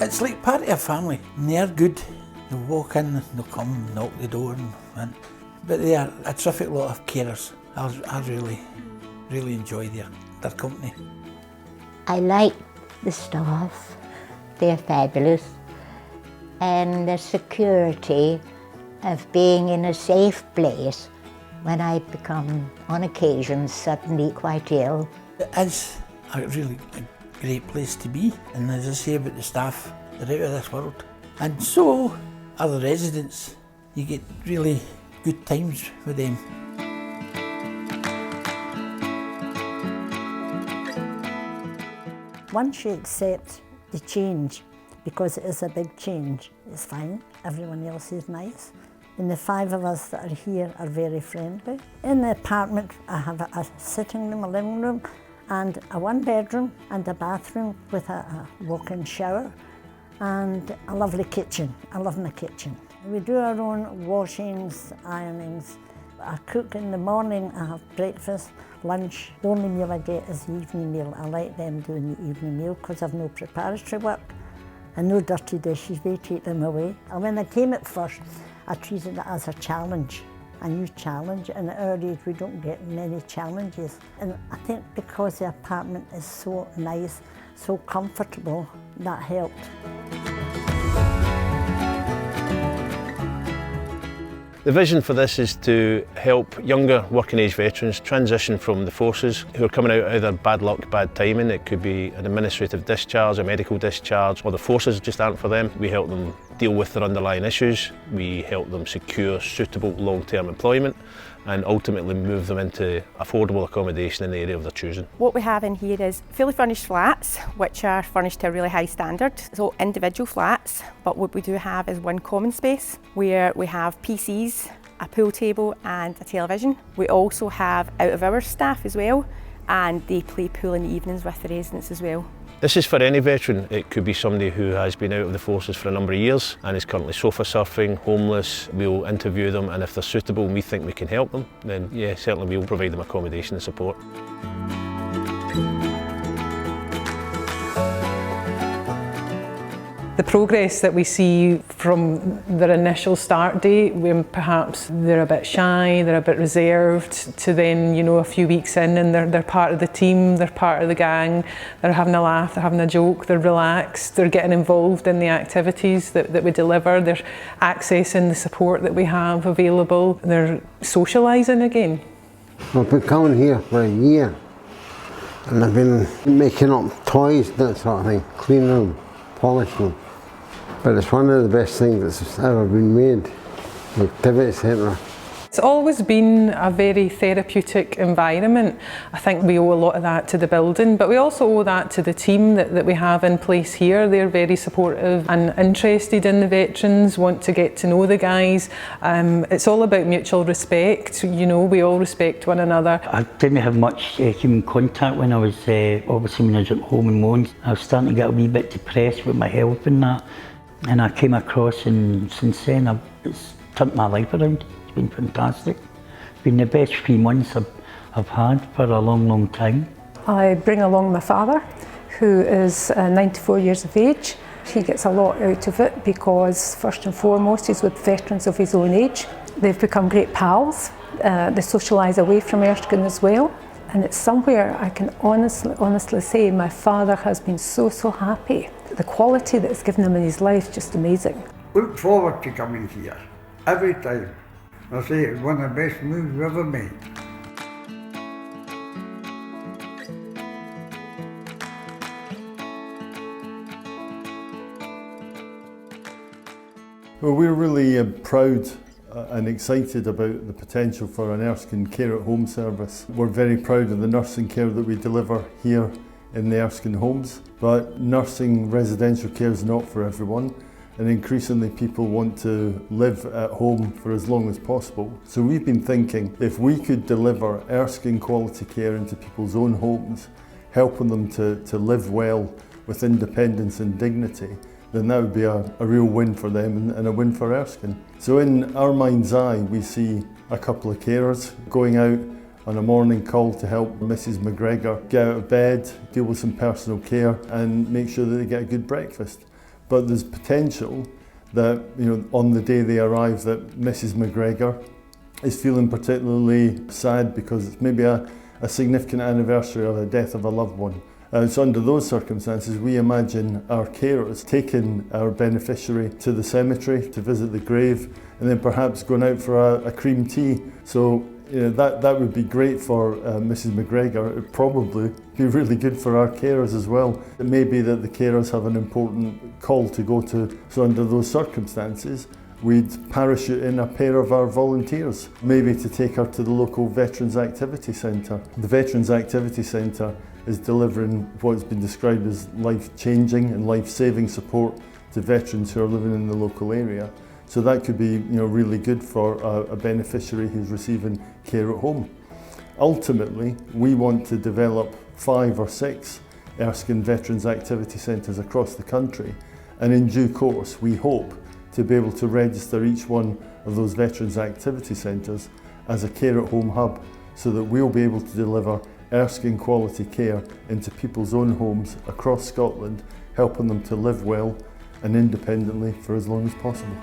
It's like part of a family, and they're good. They'll walk in, they'll come, knock the door, but they are a terrific lot of carers. I really enjoy their company. I like the staff, they're fabulous, and the security of being in a safe place when I become, on occasion, suddenly quite ill. It is a really great place to be, and as I say about the staff, they're out of this world. And so are the residents. You get really good times with them. Once you accept the change, because it is a big change, it's fine. Everyone else is nice. And the 5 of us that are here are very friendly. In the apartment, I have a sitting room, a living room, and a 1-bedroom and a bathroom with a walk-in shower and a lovely kitchen. I love my kitchen. We do our own washings, ironings. I cook in the morning, I have breakfast, lunch. The only meal I get is the evening meal. I like them doing the evening meal because I've no preparatory work and no dirty dishes, they take them away. And when I came at first, I treated it as a challenge, a new challenge. In our age, we don't get many challenges. And I think because the apartment is so nice, so comfortable, that helped. The vision for this is to help younger working age veterans transition from the forces who are coming out either bad luck, bad timing. It could be an administrative discharge, a medical discharge, or the forces just aren't for them. We help them deal with their underlying issues. We help them secure suitable long-term employment and ultimately move them into affordable accommodation in the area of their choosing. What we have in here is fully furnished flats, which are furnished to a really high standard. So individual flats, but what we do have is one common space where we have PCs, a pool table and a television. We also have out-of-hours staff as well, and they play pool in the evenings with the residents as well. This is for any veteran. It could be somebody who has been out of the forces for a number of years and is currently sofa surfing, homeless. We'll interview them, and if they're suitable and we think we can help them, then yeah, certainly we'll provide them accommodation and support. The progress that we see from their initial start date, when perhaps they're a bit shy, they're a bit reserved, to then, you know, a few weeks in and they're part of the team, they're part of the gang, they're having a laugh, they're having a joke, they're relaxed, they're getting involved in the activities that we deliver, they're accessing the support that we have available, they're socialising again. I've been coming here for a year and I've been making up toys, that sort of thing, cleaning them, polishing them. But it's one of the best things that's ever been made, the activity centre. It's always been a very therapeutic environment. I think we owe a lot of that to the building, but we also owe that to the team that we have in place here. They're very supportive and interested in the veterans, want to get to know the guys. It's all about mutual respect. You know, we all respect one another. I didn't have much human contact when I was, obviously when I was at home in Mons. I was starting to get a wee bit depressed with my health and that. And I came across, and since then it's turned my life around. It's been fantastic. It's been the best 3 months I've had for a long, long time. I bring along my father, who is 94 years of age. He gets a lot out of it because, first and foremost, he's with veterans of his own age. They've become great pals. They socialise away from Erskine as well. And it's somewhere I can honestly say my father has been so happy. The quality that it's given him in his life is just amazing. Look forward to coming here, every time. I say it's one of the best moves we've ever made. Well, we're really proud and excited about the potential for an Erskine Care at Home service. We're very proud of the nursing care that we deliver here in the Erskine homes, but nursing residential care is not for everyone, and increasingly people want to live at home for as long as possible. So we've been thinking if we could deliver Erskine quality care into people's own homes, helping them to live well with independence and dignity, then that would be a real win for them and a win for Erskine. So in our mind's eye, we see a couple of carers going out on a morning call to help Mrs McGregor get out of bed, deal with some personal care and make sure that they get a good breakfast. But there's potential that, on the day they arrive, that Mrs McGregor is feeling particularly sad because it's maybe a significant anniversary of the death of a loved one. So under those circumstances, we imagine our carers taking our beneficiary to the cemetery to visit the grave and then perhaps going out for a cream tea. So that would be great for Mrs McGregor. It would probably be really good for our carers as well. It may be that the carers have an important call to go to. So under those circumstances, we'd parachute in a pair of our volunteers, maybe to take her to the local Veterans Activity Centre. The Veterans Activity Centre is delivering what's been described as life-changing and life-saving support to veterans who are living in the local area. So that could be really good for a beneficiary who's receiving care at home. Ultimately, we want to develop 5 or 6 Erskine Veterans Activity Centres across the country, and in due course we hope to be able to register each one of those Veterans Activity Centres as a care at home hub, so that we'll be able to deliver Erskine quality care into people's own homes across Scotland, helping them to live well and independently for as long as possible.